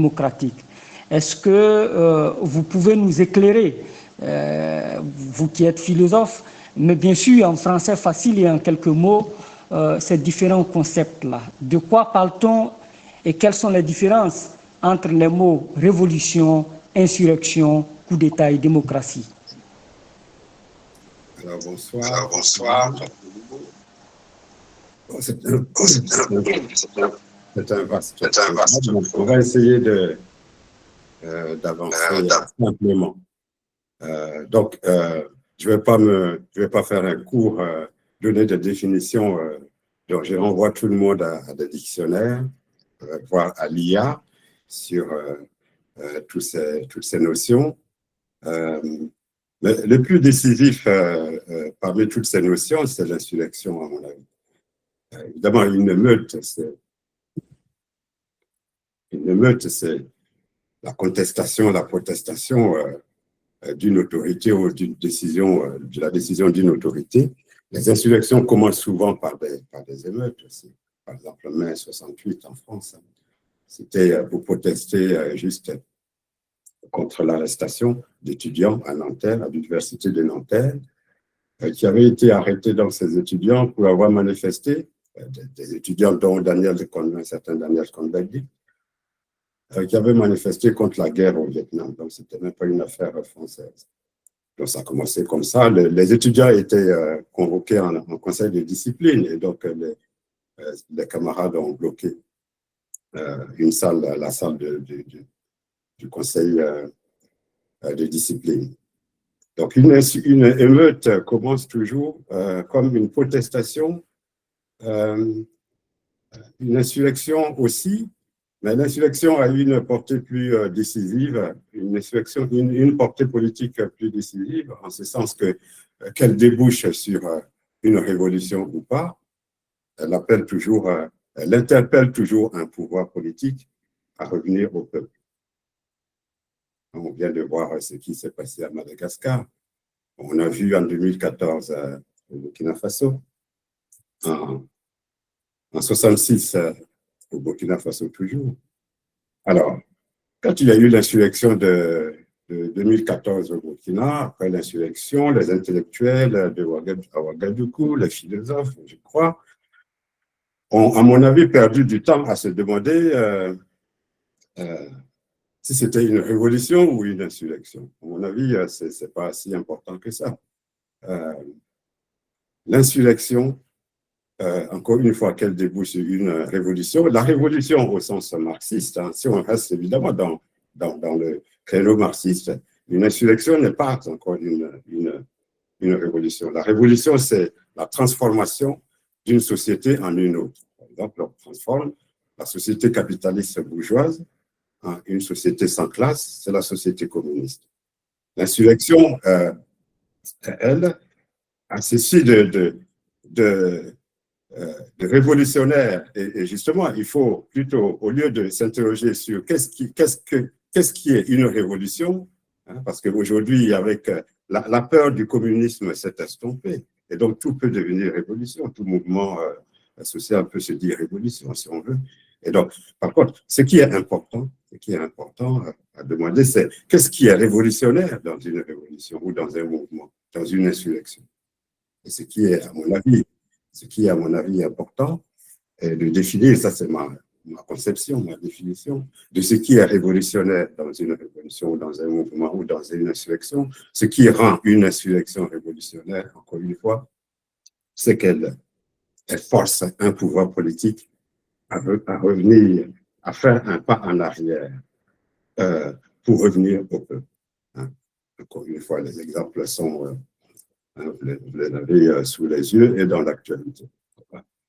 démocratique. Est-ce que vous pouvez nous éclairer, vous qui êtes philosophe, mais bien sûr en français facile et en quelques mots, ces différents concepts-là? De quoi parle-t-on et quelles sont les différences entre les mots révolution, insurrection, coup d'État et démocratie? Alors bonsoir. C'est un vaste. On va essayer d'avancer simplement. Donc, je vais pas faire un cours, donner des définitions. Donc, je renvoie tout le monde à des dictionnaires, voire à l'IA sur toutes ces notions. Mais le plus décisif parmi toutes ces notions, c'est l'insurrection, à mon avis. Évidemment, une émeute, c'est la contestation, la protestation d'une autorité ou d'une décision, de la décision d'une autorité. Les insurrections commencent souvent par des émeutes aussi. Par exemple, en mai 68 en France, c'était pour protester juste contre l'arrestation d'étudiants à Nanterre, à l'université de Nanterre, qui avaient été arrêtés dans ces étudiants pour avoir manifesté, des étudiants dont un certain Daniel Cohn-Bendit, qui avaient manifesté contre la guerre au Vietnam. Donc, ce n'était même pas une affaire française. Donc, ça a commencé comme ça. Les étudiants étaient convoqués en conseil de discipline et donc les camarades ont bloqué la salle du conseil de discipline. Donc, une émeute commence toujours comme une protestation, une insurrection aussi, mais l'insurrection a une portée plus décisive, une portée politique plus décisive, en ce sens qu'elle débouche sur une révolution ou pas, elle interpelle toujours un pouvoir politique à revenir au peuple. On vient de voir ce qui s'est passé à Madagascar. On a vu en 2014 au Burkina Faso, en 1966 au Burkina Faso toujours. Alors, quand il y a eu l'insurrection de 2014 au Burkina, après l'insurrection, les intellectuels de Ouagadougou, les philosophes, je crois, ont, à mon avis, perdu du temps à se demander si c'était une révolution ou une insurrection. À mon avis, ce n'est pas si important que ça. L'insurrection, encore une fois qu'elle débouche sur une révolution, la révolution au sens marxiste, hein, si on reste évidemment dans le créneau marxiste, une insurrection n'est pas encore une révolution. La révolution, c'est la transformation d'une société en une autre. Par exemple, on transforme la société capitaliste bourgeoise en une société sans classe, c'est la société communiste. L'insurrection, elle, a ceci de révolutionnaire. Et justement, il faut plutôt, au lieu de s'interroger sur qu'est-ce qui est une révolution, hein, parce qu'aujourd'hui, avec la peur du communisme s'est estompée, et donc tout peut devenir révolution, tout mouvement social peut se dire révolution, si on veut. Et donc, par contre, ce qui est important à demander, c'est qu'est-ce qui est révolutionnaire dans une révolution ou dans un mouvement, dans une insurrection. Et ce qui est, à mon avis, important, est de définir, ça c'est ma conception, ma définition, de ce qui est révolutionnaire dans une révolution ou dans un mouvement ou dans une insurrection. Ce qui rend une insurrection révolutionnaire, encore une fois, c'est qu'elle force un pouvoir politique à revenir, à faire un pas en arrière pour revenir au peuple. Hein. Encore une fois, les exemples sont... vous les avez sous les yeux et dans l'actualité.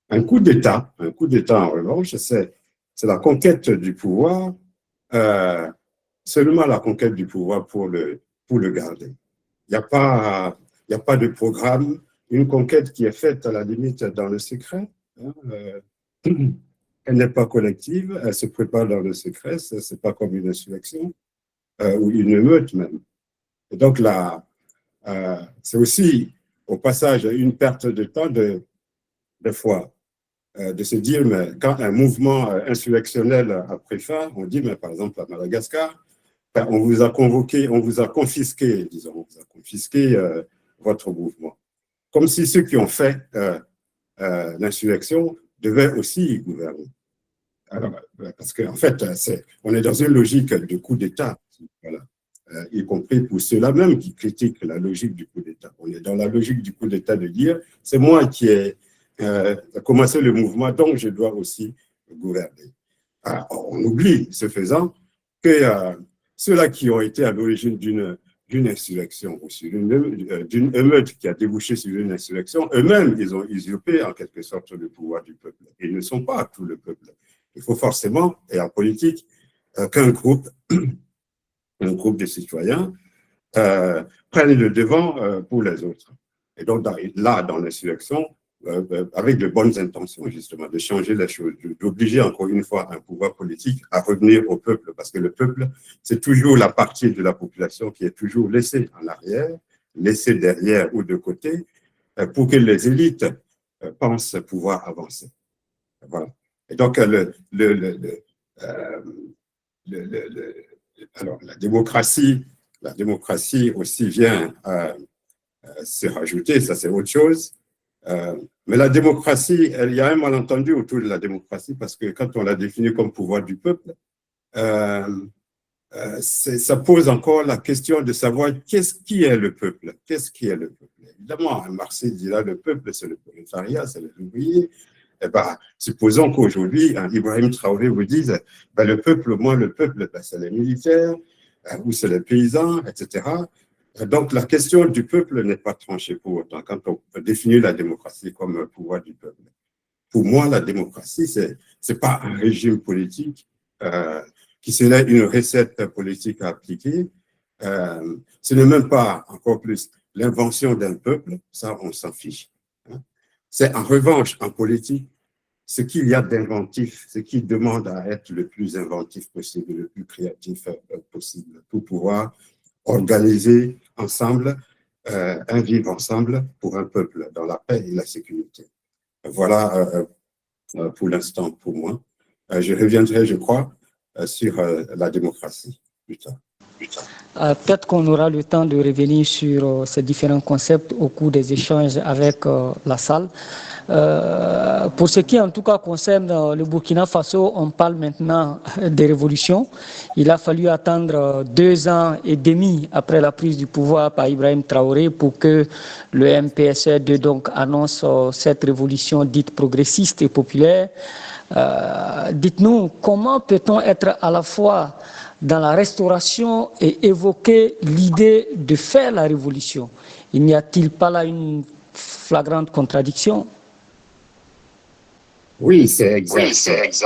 Un coup d'État, en revanche, c'est la conquête du pouvoir, seulement la conquête du pouvoir pour le garder. Il n'y a pas de programme, une conquête qui est faite à la limite dans le secret. Hein, elle n'est pas collective, elle se prépare dans le secret, ce n'est pas comme une insurrection ou une émeute même. Et donc là, c'est aussi, au passage, une perte de temps de foi. de se dire, mais quand un mouvement insurrectionnel a pris fin, on dit, mais par exemple à Madagascar, ben, on vous a convoqué, on vous a confisqué, disons, on vous a confisqué votre mouvement. Comme si ceux qui ont fait l'insurrection devaient aussi gouverner. Alors, parce qu'en fait, on est dans une logique de coup d'État, voilà. Y compris pour ceux-là même qui critiquent la logique du coup d'État. On est dans la logique du coup d'État de dire, c'est moi qui ai commencé le mouvement, donc je dois aussi gouverner. Alors, on oublie, ce faisant, que ceux-là qui ont été à l'origine d'une insurrection ou d'une émeute qui a débouché sur une insurrection, eux-mêmes, ils ont usurpé en quelque sorte le pouvoir du peuple. Ils ne sont pas tout le peuple. Il faut forcément, et en politique, qu'un groupe de citoyens prenne le devant pour les autres. Et donc, là, dans l'insurrection, avec de bonnes intentions, justement, de changer les choses, d'obliger encore une fois un pouvoir politique à revenir au peuple, parce que le peuple, c'est toujours la partie de la population qui est toujours laissée en arrière, laissée derrière ou de côté, pour que les élites pensent pouvoir avancer. Voilà. Et donc, alors, la démocratie aussi vient se rajouter, ça c'est autre chose. Mais la démocratie, il y a un malentendu autour de la démocratie parce que quand on la définit comme pouvoir du peuple, ça pose encore la question de savoir qui est le peuple. Qu'est-ce qui est le peuple? Évidemment, Marx dit là, le peuple, c'est le prolétariat, c'est les ouvriers. Eh ben, supposons qu'aujourd'hui, Ibrahim Traoré vous dise, ben, le peuple, ben, c'est les militaires, ou c'est les paysans, etc. Donc, la question du peuple n'est pas tranchée pour autant quand on définit la démocratie comme pouvoir du peuple. Pour moi, la démocratie, c'est pas un régime politique qui serait une recette politique à appliquer. Ce n'est même pas, encore plus, l'invention d'un peuple, ça, on s'en fiche. C'est en revanche, en politique, ce qu'il y a d'inventif, ce qui demande à être le plus inventif possible, le plus créatif possible, pour pouvoir organiser ensemble un vivre ensemble pour un peuple dans la paix et la sécurité. Voilà pour l'instant pour moi. Je reviendrai, je crois, sur la démocratie plus tard. Peut-être qu'on aura le temps de revenir sur ces différents concepts au cours des échanges avec la salle. Pour ce qui en tout cas concerne le Burkina Faso, on parle maintenant des révolutions. Il a fallu attendre 2 ans et demi après la prise du pouvoir par Ibrahim Traoré pour que le MPSR2 donc annonce cette révolution dite progressiste et populaire. Dites-nous, comment peut-on être à la fois dans la restauration et évoquer l'idée de faire la révolution? Il n'y a-t-il pas là une flagrante contradiction? Oui, c'est exact.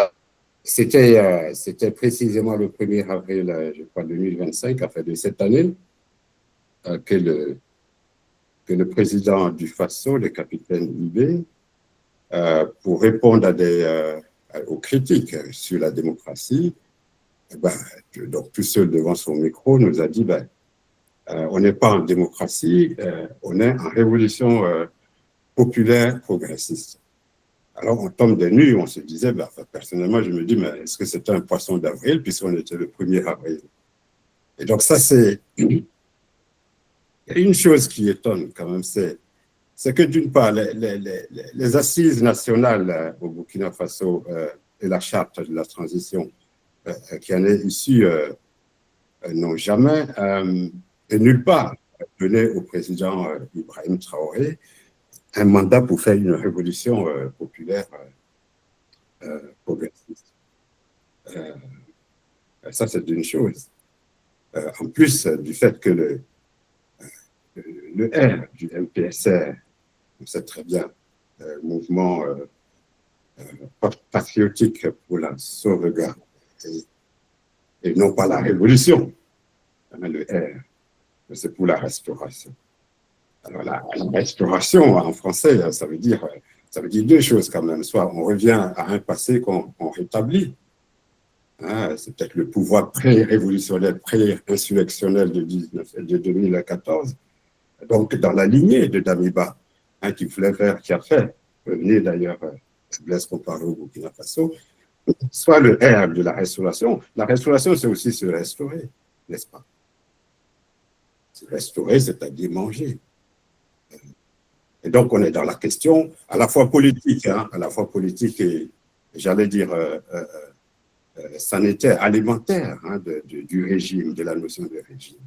C'était précisément le 1er avril, je crois, 2025, enfin de cette année, que le président du Faso, le capitaine Ibé, pour répondre aux critiques sur la démocratie, donc tout seul devant son micro, nous a dit on n'est pas en démocratie, on est en révolution populaire progressiste. Alors on tombe des nues, on se disait, personnellement je me dis, mais est-ce que c'était un poisson d'avril puisqu'on était le 1er avril? Et donc ça c'est une chose qui étonne quand même, c'est que d'une part les assises nationales au Burkina Faso et la charte de la transition qui en est issue n'ont jamais et nulle part donné au président Ibrahim Traoré un mandat pour faire une révolution populaire progressiste. Ça, c'est une chose. En plus du fait que le R du MPSR, on sait très bien, mouvement patriotique pour la sauvegarde et non pas la révolution, le R, c'est pour la restauration. Alors la restauration en français, ça veut dire 2 choses quand même. Soit on revient à un passé qu'on rétablit. C'est peut-être le pouvoir pré-révolutionnaire, pré-insurrectionnel de 2014. Donc dans la lignée de Damiba, qui a fait revenir d'ailleurs Blaise comparé au Burkina Faso, soit le R de la restauration. La restauration, c'est aussi se restaurer, n'est-ce pas? Se restaurer, c'est-à-dire manger. Et donc, on est dans la question à la fois politique, hein, à la fois politique et, j'allais dire, sanitaire, alimentaire, hein, du régime, de la notion de régime.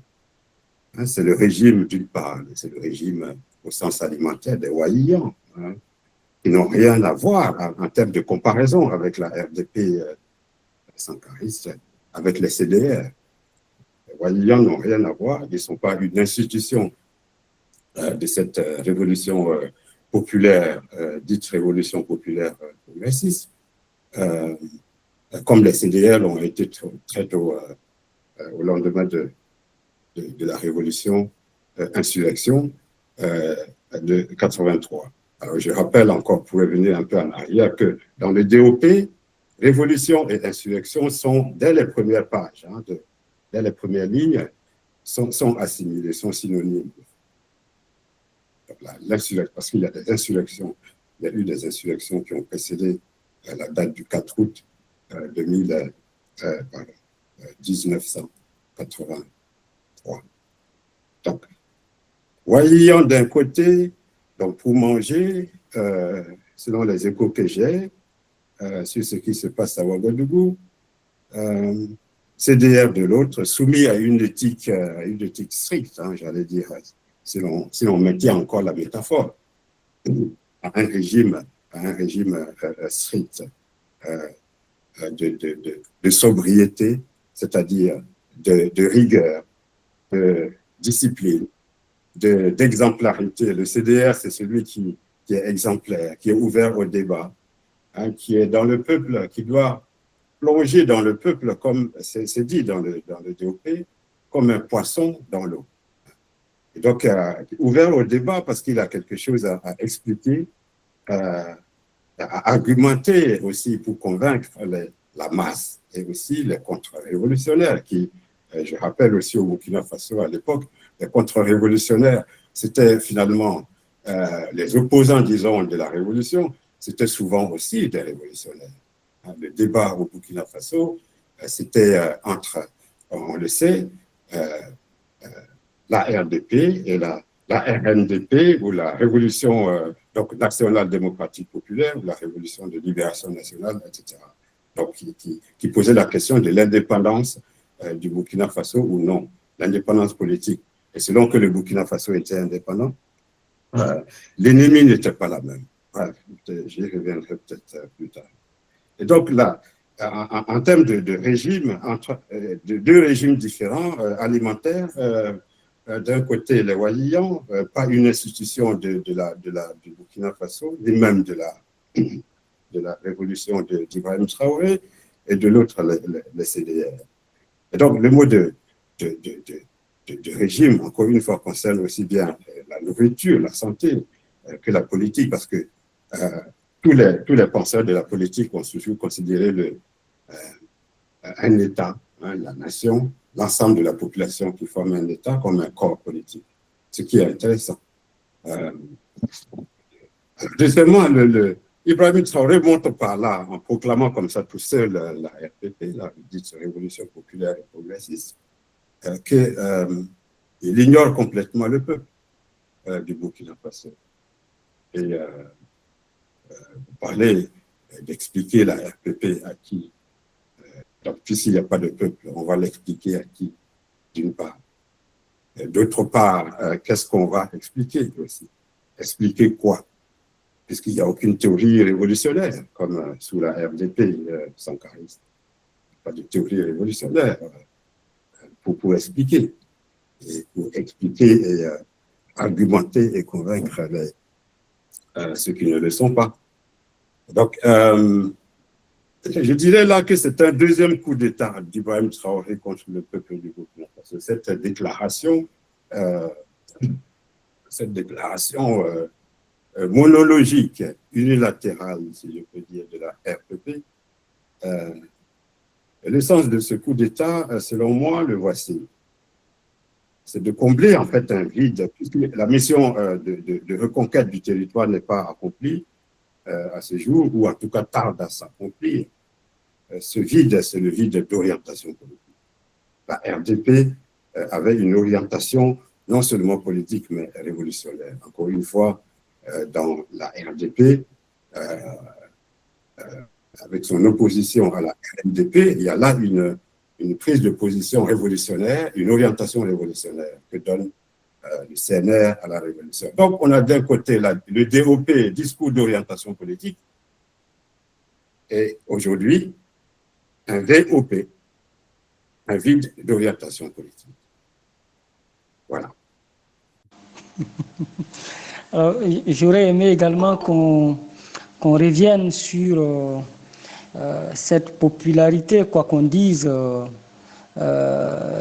Hein, c'est le régime d'une part, c'est le régime au sens alimentaire des Wahiyans, hein, qui n'ont rien à voir en termes de comparaison avec la RDP sankariste, avec les CDR. Les Wahiyans n'ont rien à voir, ils ne sont pas une institution de cette révolution populaire, dite révolution populaire progressiste, comme les CDR l'ont été très tôt au lendemain de la révolution insurrection de 83. Alors je rappelle encore, pour revenir un peu en arrière, que dans le DOP, révolution et insurrection sont, dès les premières pages, hein, dès les premières lignes, sont assimilés, sont synonymes. Parce qu'il y a des insurrections, il y a eu des insurrections qui ont précédé la date du 4 août 1983. Donc, voyons d'un côté, donc pour manger, selon les échos que j'ai sur ce qui se passe à Ouagadougou, CDR de l'autre, soumis à une éthique stricte, hein, j'allais dire, si on maintient encore la métaphore, à un régime strict de sobriété, c'est-à-dire de rigueur, de discipline, d'exemplarité. Le CDR, c'est celui qui est exemplaire, qui est ouvert au débat, hein, qui est dans le peuple, qui doit plonger dans le peuple, comme c'est dit dans le DOP, comme un poisson dans l'eau. Et donc, ouvert au débat parce qu'il a quelque chose à expliquer, à argumenter aussi pour convaincre la masse et aussi les contre-révolutionnaires qui, je rappelle aussi au Burkina Faso à l'époque, les contre-révolutionnaires, c'était finalement les opposants, disons, de la révolution, c'était souvent aussi des révolutionnaires. Le débat au Burkina Faso, c'était entre, on le sait, la RDP et la RNDP, ou la Révolution donc nationale démocratique populaire, ou la Révolution de libération nationale, etc. Donc, qui posait la question de l'indépendance du Burkina Faso ou non, l'indépendance politique. Et selon que le Burkina Faso était indépendant, l'ennemi n'était pas la même. Bref, j'y reviendrai peut-être plus tard. Et donc là, en termes de régime, entre de deux régimes différents, alimentaires, d'un côté les Wahiyans, pas une institution du Burkina Faso, ni même de la révolution d'Ibrahim Traoré, et de l'autre les CDR. Et donc le mot de régime, encore une fois, concerne aussi bien la nourriture, la santé, que la politique, parce que tous les penseurs de la politique ont toujours considéré un État, hein, la nation, l'ensemble de la population qui forme un État comme un corps politique, ce qui est intéressant. Deuxièmement, Ibrahim Traoré montre par là, en proclamant comme ça tout seul la RPP, la dite Révolution populaire et progressiste, qu'il ignore complètement le peuple du Burkina Faso. Et vous parlez d'expliquer la RPP à qui. Donc, puisqu'il n'y a pas de peuple, on va l'expliquer à qui, d'une part. D'autre part, qu'est-ce qu'on va expliquer aussi? Expliquer quoi? Puisqu'il n'y a aucune théorie révolutionnaire, comme sous la RDP sankariste. Pas de théorie révolutionnaire pour expliquer. Et pour expliquer et argumenter et convaincre ceux qui ne le sont pas. Donc, je dirais là que c'est un deuxième coup d'État d'Ibrahim Traoré contre le peuple du Burkina Faso. Cette déclaration monologique, unilatérale, si je peux dire, de la RPP. Le sens de ce coup d'État, selon moi, le voici. C'est de combler en fait un vide, puisque la mission de reconquête du territoire n'est pas accomplie. à ce jour, ou en tout cas tarde à s'accomplir. Ce vide, c'est le vide d'orientation politique. La RDP avait une orientation non seulement politique, mais révolutionnaire. Encore une fois, dans la RDP, avec son opposition à la RNDP, il y a là une prise de position révolutionnaire, une orientation révolutionnaire que donne le CNR à la révolution. Donc, on a d'un côté le DOP, discours d'orientation politique, et aujourd'hui, un VOP, un vide d'orientation politique. Voilà. J'aurais aimé également qu'on revienne sur cette popularité, quoi qu'on dise,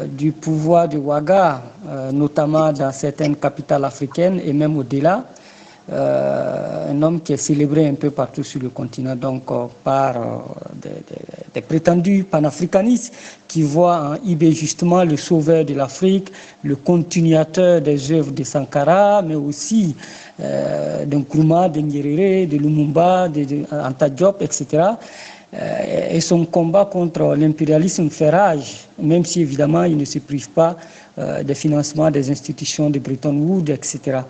du pouvoir de Ouaga, notamment dans certaines capitales africaines et même au-delà. Un homme qui est célébré un peu partout sur le continent, donc par des prétendus panafricanistes qui voient en Ibé justement le sauveur de l'Afrique, le continuateur des œuvres de Sankara, mais aussi d'Nkrumah, de Nyerere, de Lumumba, de Anta Diop, etc. Et son combat contre l'impérialisme fait rage, même si évidemment il ne se prive pas des financements des institutions de Bretton Woods, etc.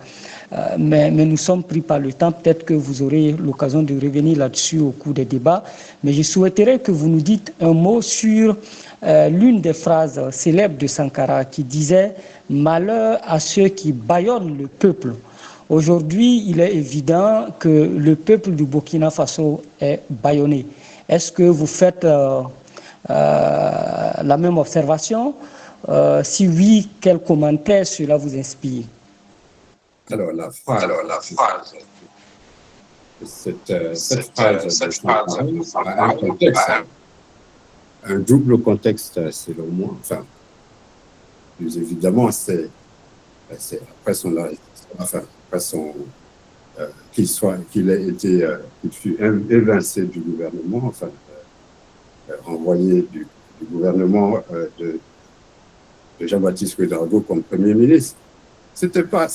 Mais nous sommes pris par le temps, peut-être que vous aurez l'occasion de revenir là-dessus au cours des débats, mais je souhaiterais que vous nous dites un mot sur l'une des phrases célèbres de Sankara qui disait « Malheur à ceux qui bâillonnent le peuple ». Aujourd'hui, il est évident que le peuple du Burkina Faso est bâillonné. Est-ce que vous faites la même observation? Si oui, quel commentaire cela vous inspire? Alors, la phrase, cette phrase a un contexte, un double contexte, selon moi. Enfin, plus évidemment, c'est après son qu'il fut évincé du gouvernement, enfin, renvoyé du gouvernement de Jean-Baptiste Ouédraogo comme Premier ministre. C'était pas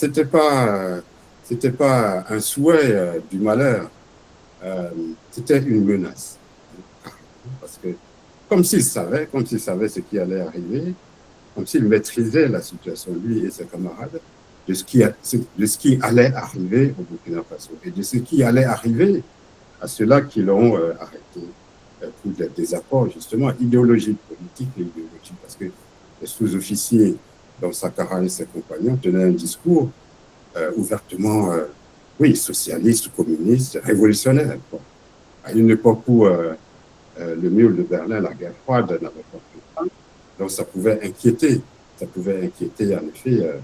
un souhait du malheur, c'était une menace. Parce que comme s'il savait ce qui allait arriver, comme s'il maîtrisait la situation, lui et ses camarades, de ce qui allait arriver au Burkina Faso et de ce qui allait arriver à ceux-là qui l'ont arrêté pour des désaccords justement idéologiques, politiques et idéologiques, parce que les sous-officiers dont Sankara et ses compagnons tenaient un discours ouvertement, oui, socialiste, communiste, révolutionnaire, quoi. À une époque où le mur de Berlin, la guerre froide, n'avait pas pris fin, donc ça pouvait inquiéter en effet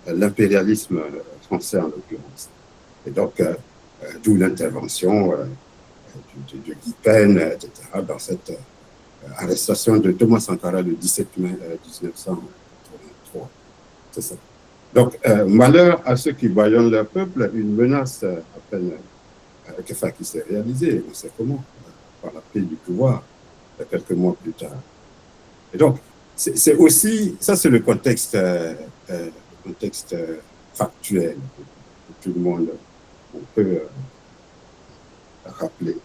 l'impérialisme français en l'occurrence. Et donc, d'où l'intervention de Guy Pen, etc., dans cette arrestation de Thomas Sankara le 17 mai 1983. C'est ça. Donc, malheur à ceux qui bâillonnent leur peuple, une menace à peine qui s'est réalisée, on sait comment, par la prise du pouvoir, quelques mois plus tard. Et donc, c'est aussi, ça c'est le contexte factuel que tout le monde peut rappeler.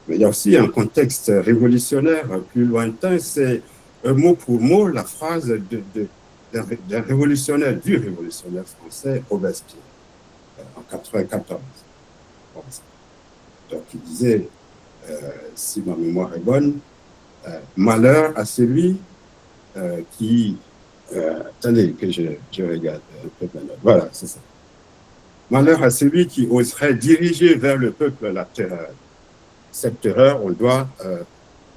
Mais il y a aussi un contexte révolutionnaire plus lointain, c'est mot pour mot la phrase d'un révolutionnaire, du révolutionnaire français Robespierre, en 1994. Donc il disait, si ma mémoire est bonne, malheur à celui qui... attendez que je regarde un peu maintenant. Voilà, c'est ça. Malheur à celui qui oserait diriger vers le peuple la terreur. Cette terreur, on doit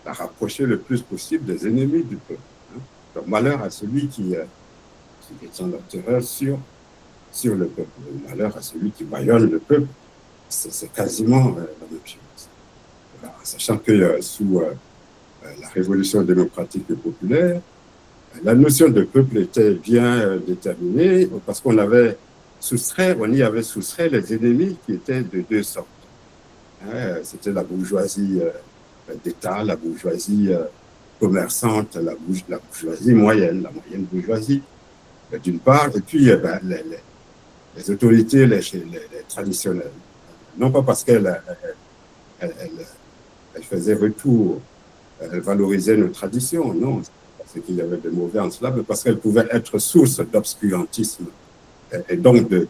la rapprocher le plus possible des ennemis du peuple. Hein. Donc, malheur à celui qui étend la terreur sur le peuple. Malheur à celui qui bâillonne le peuple. C'est quasiment la même chose. Voilà. Sachant que sous la révolution démocratique et populaire, la notion de peuple était bien déterminée parce qu'on y avait soustrait les ennemis qui étaient de deux sortes. C'était la bourgeoisie d'État, la bourgeoisie commerçante, la bourgeoisie moyenne, la moyenne bourgeoisie, d'une part, et puis les autorités les traditionnelles, non pas parce qu'elle faisait retour, elle valorisait nos traditions, non, parce qu'il y avait de mauvais en cela, mais parce qu'elle pouvait être source d'obscurantisme et donc de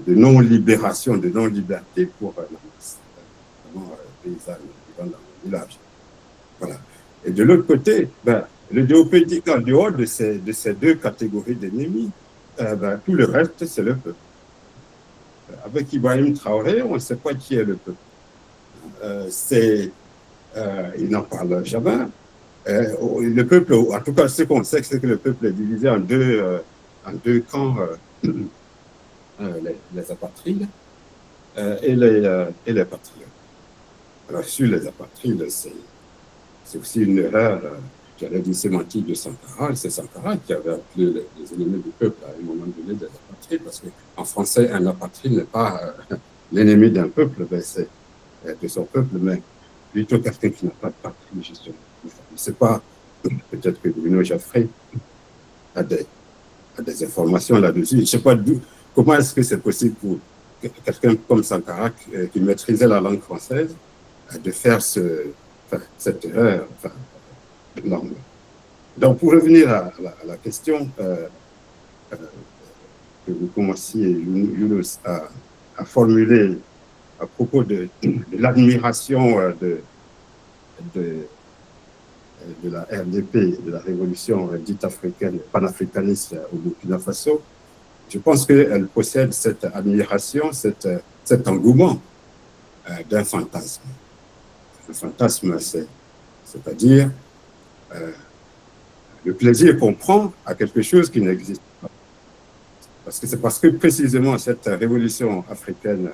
non-libération, de non-liberté pour la masse, notamment paysanne vivant dans le village. Voilà. Et de l'autre côté, le géopolitique, en dehors de ces deux catégories d'ennemis, tout le reste, c'est le peuple. Avec Ibrahim Traoré, on ne sait pas qui est le peuple. Il n'en parle jamais. Le peuple, en tout cas, ce qu'on sait, c'est que le peuple est divisé en deux camps, les apatrides et les patriotes. Alors, sur les apatrides, c'est aussi une erreur, j'allais dire sémantique de Sankara. C'est Sankara qui avait appelé les ennemis du peuple à un moment donné des apatrides, parce qu'en français, un apatride n'est pas l'ennemi d'un peuple, c'est de son peuple, mais plutôt quelqu'un qui n'a pas de patrie, justement. Je ne sais pas, peut-être que Bruno Jaffray a des informations là-dessus. Je ne sais pas comment est-ce que c'est possible pour quelqu'un comme Sankara qui maîtrisait la langue française de faire cette erreur de langue. Donc, pour revenir à la question que vous commenciez, Younous, à formuler à propos de l'admiration de la RDP, de la révolution dite africaine, panafricaniste au Burkina Faso, je pense qu'elle possède cette admiration, cet engouement d'un fantasme. Le fantasme, c'est-à-dire le plaisir qu'on prend à quelque chose qui n'existe pas. C'est parce que précisément cette révolution africaine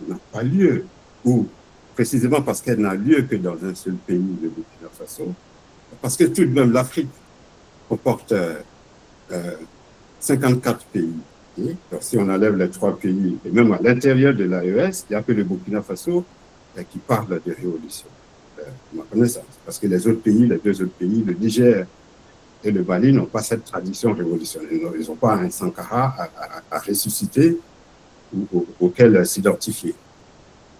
n'a pas lieu, ou précisément parce qu'elle n'a lieu que dans un seul pays, le Burkina Faso, parce que tout de même l'Afrique comporte 54 pays. Donc, si on enlève les 3 pays, et même à l'intérieur de l'AES, il n'y a que le Burkina Faso qui parle de révolution, ma connaissance. Parce que les autres pays, les 2 autres pays, le Niger et le Mali, n'ont pas cette tradition révolutionnaire. Ils n'ont pas un Sankara à ressusciter ou auquel s'identifier.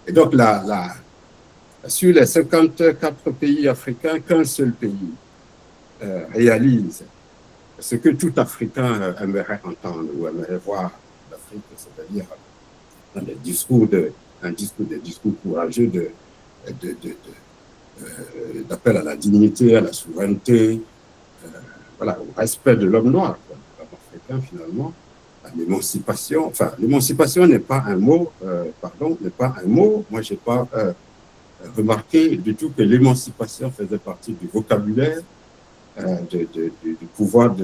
Et donc, sur les 54 pays africains, qu'un seul pays réalise ce que tout Africain aimerait entendre ou aimerait voir l'Afrique, c'est-à-dire dans des discours courageux d'appel à la dignité, à la souveraineté, voilà, au respect de l'homme noir, l'homme africain finalement, à l'émancipation. Enfin, l'émancipation n'est pas un mot, n'est pas un mot. Moi, je n'ai pas remarqué du tout que l'émancipation faisait partie du vocabulaire du pouvoir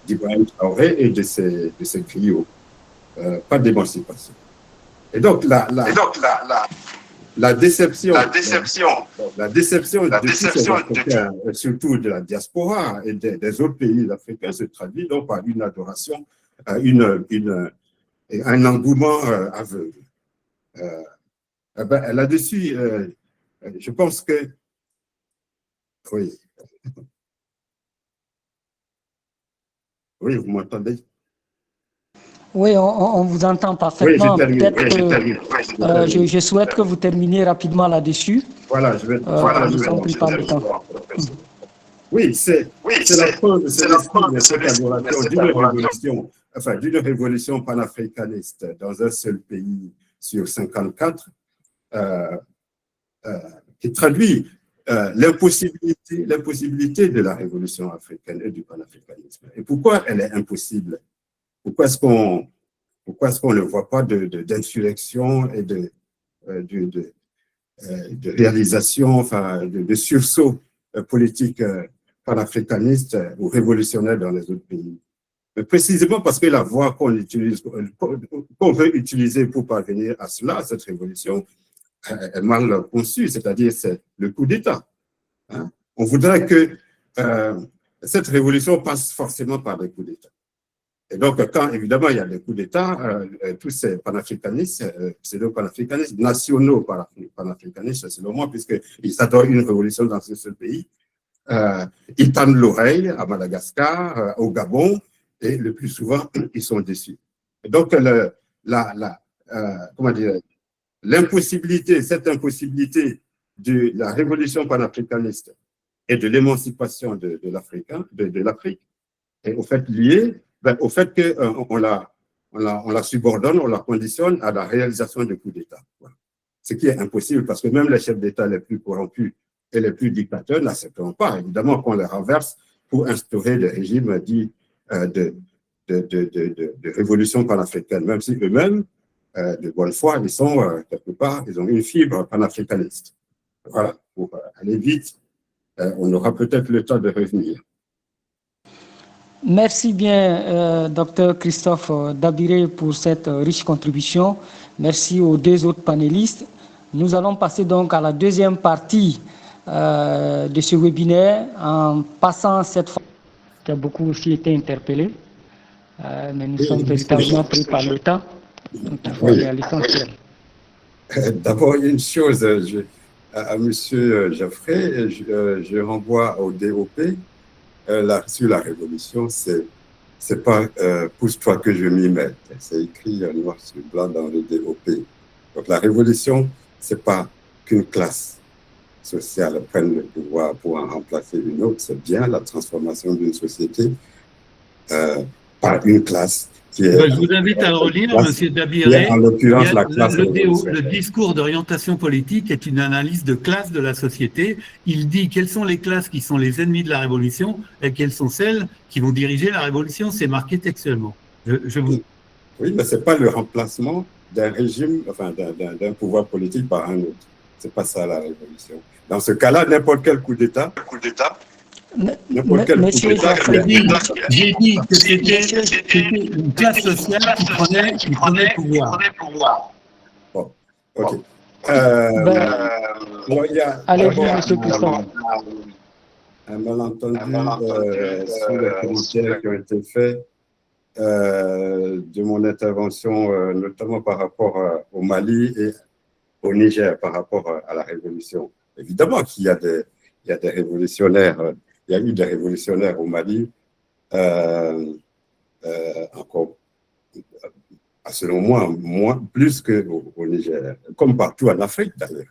d'Ibrahim Traoré et de ses griots. Pas d'émancipation. Et donc, la déception surtout de la diaspora et des autres pays africains se traduit donc par une adoration, un engouement aveugle. Là-dessus, je pense que oui. Oui, vous m'entendez? Oui, on vous entend parfaitement. Oui, je souhaite que vous terminiez rapidement là-dessus. Voilà, je vais en prie pas de temps. Oui, c'est la preuve de cette adoration d'une révolution panafricaniste dans un seul pays sur 54, qui traduit l'impossibilité de la révolution africaine et du panafricanisme. Et pourquoi elle est impossible? Pourquoi est-ce qu'on ne voit pas d'insurrection et de réalisation, enfin, de sursaut politique panafricaniste ou révolutionnaire dans les autres pays? Mais précisément parce que la voie qu'on veut utiliser pour parvenir à cela, à cette révolution, est mal conçue, c'est-à-dire c'est le coup d'État. Hein? On voudrait que cette révolution passe forcément par des coups d'État. Et donc, quand évidemment il y a des coups d'État, tous ces panafricanistes, pseudo-panafricanistes, nationaux panafricanistes, selon moi, puisqu'ils s'attendent une révolution dans ce seul pays, ils tendent l'oreille à Madagascar, au Gabon, et le plus souvent, ils sont déçus. Et donc, comment dire, cette impossibilité de la révolution panafricaniste et de l'émancipation de l'Afrique est au fait liée au fait qu'on la subordonne, on la conditionne à la réalisation de coups d'État. Voilà. Ce qui est impossible parce que même les chefs d'État les plus corrompus et les plus dictateurs n'accepteront pas, évidemment, qu'on les renverse pour instaurer des régimes dits de révolution panafricaine, même si eux-mêmes, de bonne foi, ils sont quelque part, ils ont une fibre panafricaniste. Voilà, pour aller vite, on aura peut-être le temps de revenir. Merci bien, Dr Christophe Dabiré, pour cette riche contribution. Merci aux deux autres panélistes. Nous allons passer donc à la deuxième partie de ce webinaire en passant cette fois, qui a beaucoup aussi été interpellé, mais nous sommes véritablement pris par le temps, donc il faut aller à l'essentiel. D'abord, une chose, à M. Geoffrey, je renvoie au DOP. Sur la révolution, c'est pas pousse-toi que je m'y mette. C'est écrit noir sur blanc dans le DOP. Donc la révolution, c'est pas qu'une classe sociale prenne le pouvoir pour en remplacer une autre. C'est bien la transformation d'une société par une classe. Je vous invite à le relire, M. Dabiré. En l'occurrence, la classe le discours d'orientation politique est une analyse de classe de la société. Il dit quelles sont les classes qui sont les ennemis de la révolution et quelles sont celles qui vont diriger la révolution. C'est marqué textuellement. Oui, mais ce n'est pas le remplacement d'un régime, enfin d'un pouvoir politique par un autre. Ce n'est pas ça la révolution. Dans ce cas-là, n'importe quel coup d'État. Monsieur j'ai dit que c'était une classe sociale qui prenait le pouvoir. Bon, ok. Allez-y, monsieur Christophe. Un malentendu sur les commentaires qui ont été faits de mon intervention, notamment par rapport au Mali et au Niger, par rapport à la révolution. Évidemment qu'il y a des révolutionnaires. Il y a eu des révolutionnaires au Mali, encore, selon moi, plus qu'au Niger, comme partout en Afrique d'ailleurs.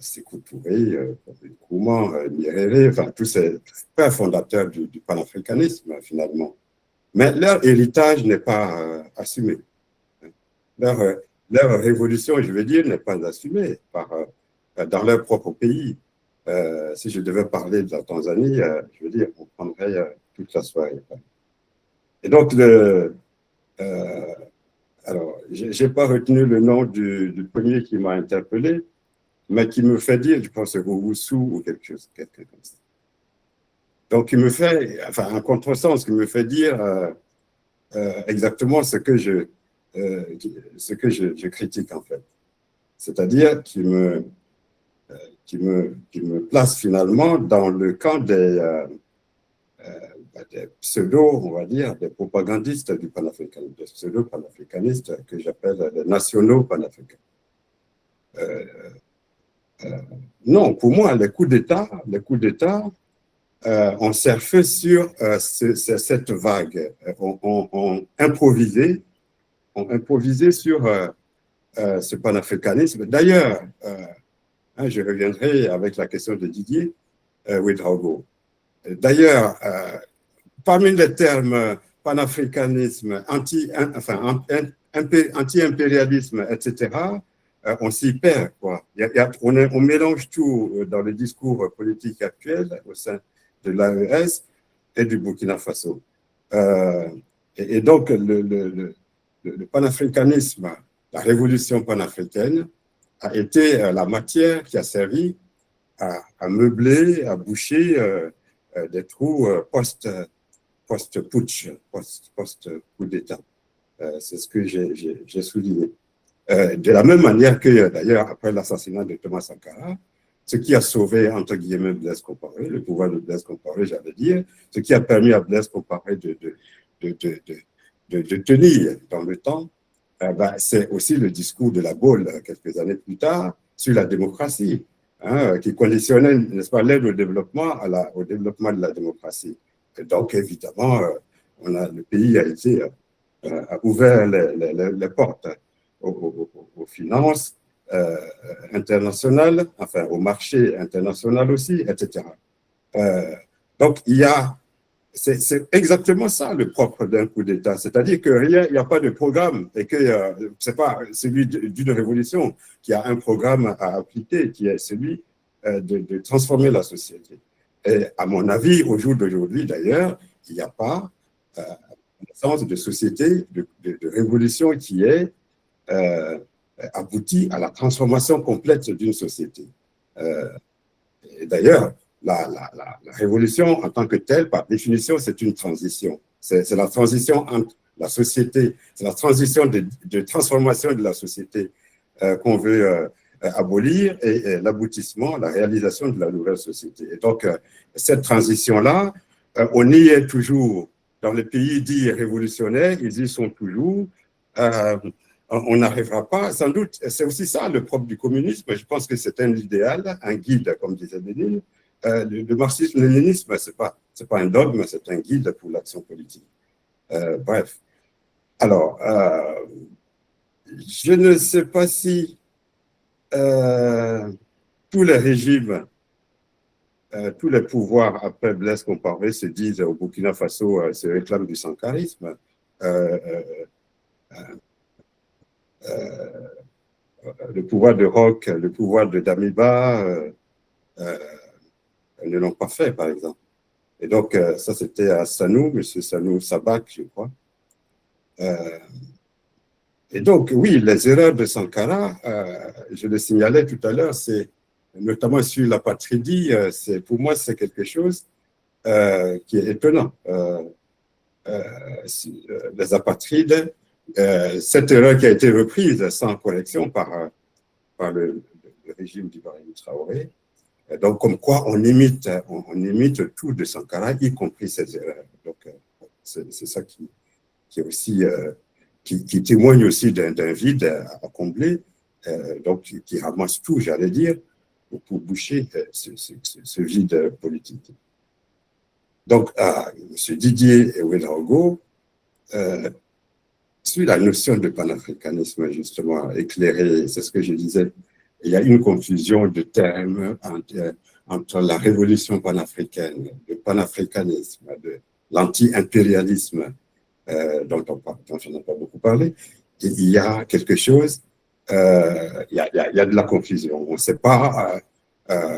Sékou Touré, Nkrumah, Nyerere, enfin tous ces pères fondateurs du panafricanisme finalement. Mais leur héritage n'est pas assumé. Leur révolution, je veux dire, n'est pas assumée dans leur propre pays. Si je devais parler de la Tanzanie, je veux dire, on prendrait toute la soirée. Et donc, alors, je n'ai pas retenu le nom du premier qui m'a interpellé, mais qui me fait dire, je pense, Owusu ou quelque chose comme ça. Donc, il me fait, enfin, un contresens qui me fait dire exactement ce que je critique, en fait. C'est-à-dire qu'il me place finalement dans le camp des pseudo, on va dire, des propagandistes du panafricanisme, des pseudo-panafricanistes que j'appelle les nationaux panafricains. Non, pour moi, les coups d'État ont surfé sur cette vague, ont improvisé sur ce panafricanisme. D'ailleurs, je reviendrai avec la question de Didier Ouedraogo. D'ailleurs, parmi les termes panafricanisme, anti-impérialisme, etc., on s'y perd, quoi. On mélange tout dans le discours politique actuel au sein de l'AES et du Burkina Faso. Et donc, le panafricanisme, la révolution panafricaine, a été la matière qui a servi à meubler, à boucher des trous post-putsch, post-coup d'État. C'est ce que j'ai souligné. De la même manière que, d'ailleurs, après l'assassinat de Thomas Sankara, ce qui a sauvé, entre guillemets, Blaise Compaoré, le pouvoir de Blaise Compaoré, j'allais dire, ce qui a permis à Blaise Compaoré de tenir dans le temps, c'est aussi le discours de La Baule, quelques années plus tard, sur la démocratie, qui conditionnait, n'est-ce pas, l'aide au développement de la démocratie. Et donc, évidemment, le pays a ouvert les portes aux finances internationales, enfin au marché international aussi, etc. Donc, c'est exactement ça le propre d'un coup d'État, c'est-à-dire que rien, il n'y a pas de programme et que c'est pas celui d'une révolution qui a un programme à appliquer, qui est celui de transformer la société. Et à mon avis, au jour d'aujourd'hui d'ailleurs, il n'y a pas un sens de société, de révolution qui est abouti à la transformation complète d'une société. Et d'ailleurs, la révolution en tant que telle, par définition, c'est une transition. C'est la transition entre la société, c'est la transition de transformation de la société qu'on veut abolir et l'aboutissement, la réalisation de la nouvelle société. Et donc, cette transition-là, on y est toujours. Dans les pays dits révolutionnaires, ils y sont toujours. On n'arrivera pas, sans doute, c'est aussi ça le propre du communisme. Je pense que c'est un idéal, un guide, comme disait Lénine. Le marxisme-léninisme, c'est pas un dogme, c'est un guide pour l'action politique. Bref. Alors, je ne sais pas si tous les régimes, tous les pouvoirs après Blaise Compaoré se disent au Burkina Faso, se réclament du sankarisme. Le pouvoir de Roch, le pouvoir de Damiba ne l'ont pas fait, par exemple. Et donc, ça, c'était à Sanou, M. Sanou Sabak, je crois. Et donc, oui, les erreurs de Sankara, je le signalais tout à l'heure, c'est notamment sur l'apatridie, pour moi, c'est quelque chose qui est étonnant. Les apatrides, cette erreur qui a été reprise sans correction par le régime d'Ibrahim Traoré. Donc, comme quoi on imite tout de Sankara, y compris ses erreurs. Donc, c'est ça qui est aussi, qui témoigne aussi d'un vide à combler, donc qui ramasse tout, j'allais dire, pour boucher ce vide politique. Donc, M. Didier Ouedraogo, sur la notion de panafricanisme, justement, éclairé, c'est ce que je disais, il y a une confusion de termes entre la révolution panafricaine, le panafricanisme, l'anti-impérialisme, dont on n'a pas beaucoup parlé. Et il y a quelque chose, il y a de la confusion. On ne sait pas,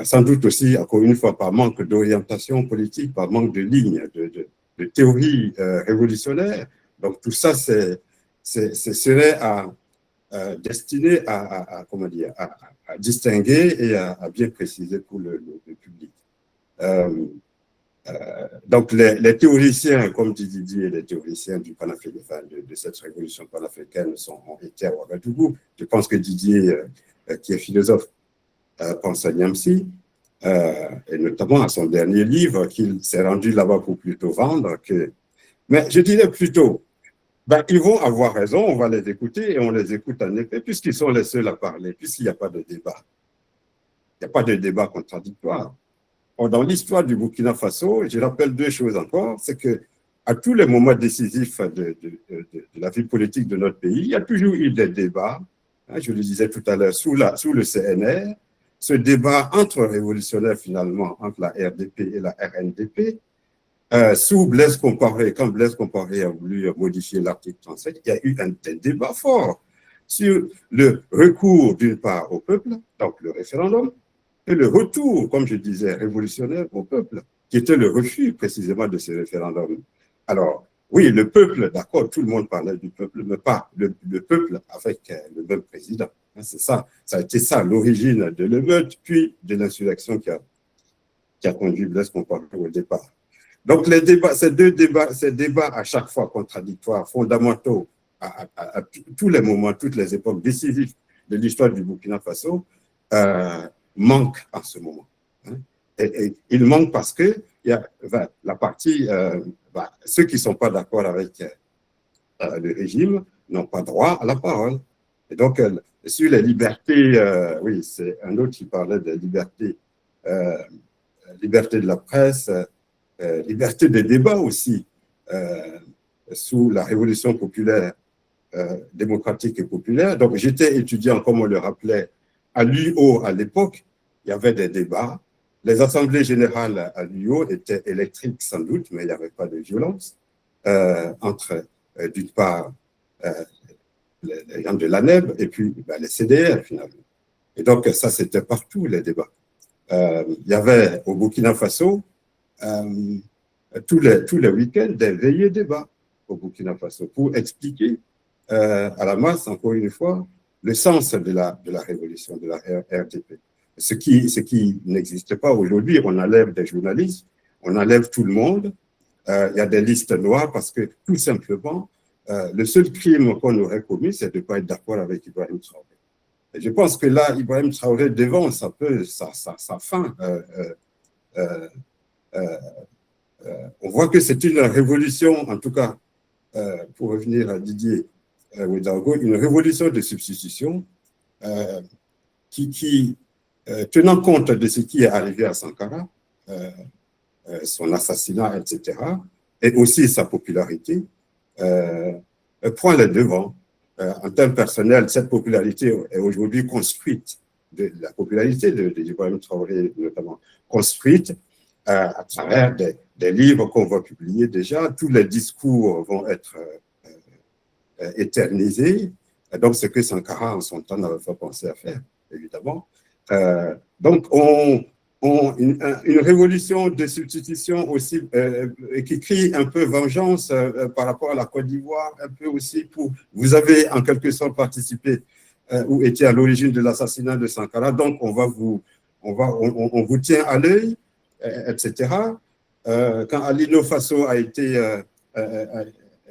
sans doute aussi, encore une fois, par manque d'orientation politique, par manque de lignes, de théorie révolutionnaire. Donc tout ça, serait destiné comment dire, à distinguer et à bien préciser pour le public. Donc, les théoriciens, comme dit Didier, les théoriciens du de cette révolution panafricaine ont été à Ouagadougou. Je pense que Didier, qui est philosophe, pense à Niamsi, et notamment à son dernier livre, qu'il s'est rendu là-bas pour plutôt vendre. Mais je dirais plutôt, ils vont avoir raison, on va les écouter, et on les écoute en effet, puisqu'ils sont les seuls à parler, puisqu'il n'y a pas de débat. Il n'y a pas de débat contradictoire. Dans l'histoire du Burkina Faso, je rappelle deux choses encore, c'est qu'à tous les moments décisifs de la vie politique de notre pays, il y a toujours eu des débats, je le disais tout à l'heure, sous le CNR, ce débat entre révolutionnaires finalement, entre la RDP et la RNDP, sous Blaise Compaoré, quand Blaise Compaoré a voulu modifier l'article 37, il y a eu un débat fort sur le recours d'une part au peuple, donc le référendum, et le retour, comme je disais, révolutionnaire au peuple, qui était le refus précisément de ce référendum. Alors, oui, le peuple, d'accord, tout le monde parlait du peuple, mais pas le peuple avec le même président. C'est ça, ça a été ça l'origine de l'émeute, puis de l'insurrection qui a conduit Blaise Compaoré au départ. Donc, ces débats à chaque fois contradictoires, fondamentaux, à tous les moments, toutes les époques décisives de l'histoire du Burkina Faso, manquent en ce moment. Et ils manquent parce que la partie, ceux qui ne sont pas d'accord avec le régime n'ont pas droit à la parole. Et donc, sur les libertés, oui, c'est un autre qui parlait de liberté, liberté de la presse, liberté des débats aussi, sous la révolution populaire, démocratique et populaire. Donc, j'étais étudiant, comme on le rappelait, à l'UO à l'époque. Il y avait des débats. Les assemblées générales à l'UO étaient électriques sans doute, mais il n'y avait pas de violence entre, d'une part, les gens de l'ANEB et puis les CDR, finalement. Et donc, ça, c'était partout, les débats. Il y avait au Burkina Faso, tous les week-ends, des veillées débats au Burkina Faso pour expliquer à la masse, encore une fois, le sens de la révolution, de la RDP. Ce qui n'existe pas aujourd'hui. On enlève des journalistes, on enlève tout le monde. Il y a des listes noires parce que, tout simplement, le seul crime qu'on aurait commis, c'est de ne pas être d'accord avec Ibrahim Traoré. Et je pense que là, Ibrahim Traoré dévance un peu sa fin. On voit que c'est une révolution, en tout cas, pour revenir à Didier Ouedraogo, une révolution de substitution qui tenant compte de ce qui est arrivé à Sankara, son assassinat, etc., et aussi sa popularité, prend les devants. En termes personnels, cette popularité est aujourd'hui construite, la popularité d'Ibrahim Traoré notamment, construite à travers des livres qu'on va publier déjà. Tous les discours vont être éternisés. Donc, ce que Sankara, en son temps, n'avait pas pensé à faire, évidemment. Donc, une révolution de substitution aussi qui crie un peu vengeance par rapport à la Côte d'Ivoire, un peu aussi pour... Vous avez en quelque sorte participé ou été à l'origine de l'assassinat de Sankara, donc on vous tient à l'œil, etc. Quand Alino Faso est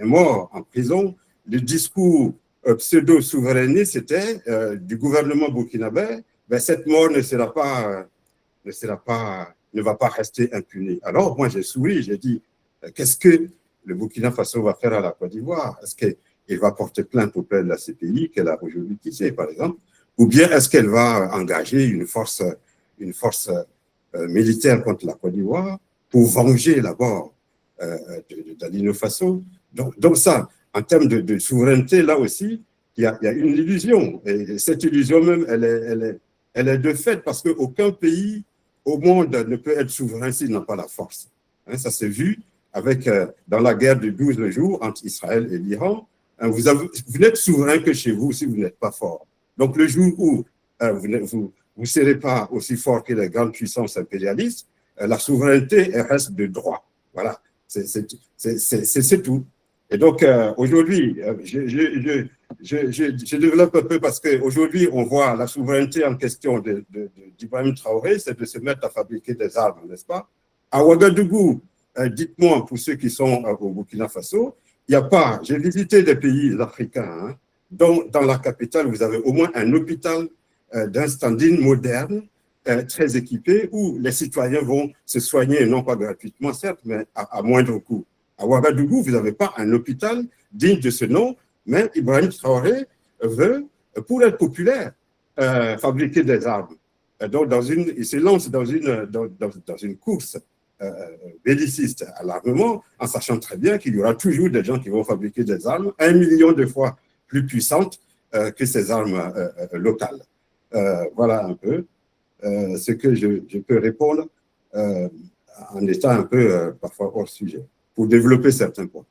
mort en prison, le discours pseudo-souverainiste c'était du gouvernement burkinabé, cette mort ne va pas rester impunie. Alors, moi, j'ai souri, j'ai dit, qu'est-ce que le Burkina Faso va faire à la Côte d'Ivoire? Est-ce qu'elle va porter plainte auprès de la CPI qu'elle a aujourd'hui quittée, par exemple? Ou bien est-ce qu'elle va engager une force militaire contre la Côte d'Ivoire pour venger la mort d'Alino Faso? Donc ça, en termes de souveraineté, là aussi, il y a une illusion. Et cette illusion même, elle est de fait parce qu'aucun pays au monde ne peut être souverain s'il n'a pas la force. Ça s'est vu dans la guerre de 12 jours entre Israël et l'Iran. Vous n'êtes souverain que chez vous si vous n'êtes pas fort. Donc, le jour où vous ne serez pas aussi fort que les grandes puissances impérialistes, la souveraineté reste de droit. Voilà, c'est tout. Et donc, aujourd'hui, je développe un peu parce qu'aujourd'hui, on voit la souveraineté en question d'Ibrahim Traoré, c'est de se mettre à fabriquer des armes, n'est-ce pas? À Ouagadougou, dites-moi, pour ceux qui sont au Burkina Faso, il n'y a pas, j'ai visité des pays africains, dont dans la capitale, vous avez au moins un hôpital d'un standing moderne, très équipé, où les citoyens vont se soigner, non pas gratuitement, certes, mais à moindre coût. À Ouagadougou, vous n'avez pas un hôpital digne de ce nom, mais Ibrahim Traoré veut, pour être populaire, fabriquer des armes. Donc, il se lance dans une course belliciste à l'armement, en sachant très bien qu'il y aura toujours des gens qui vont fabriquer des armes 1 million de fois plus puissantes que ces armes locales. Voilà un peu ce que je peux répondre en étant un peu parfois hors sujet, pour développer certains points.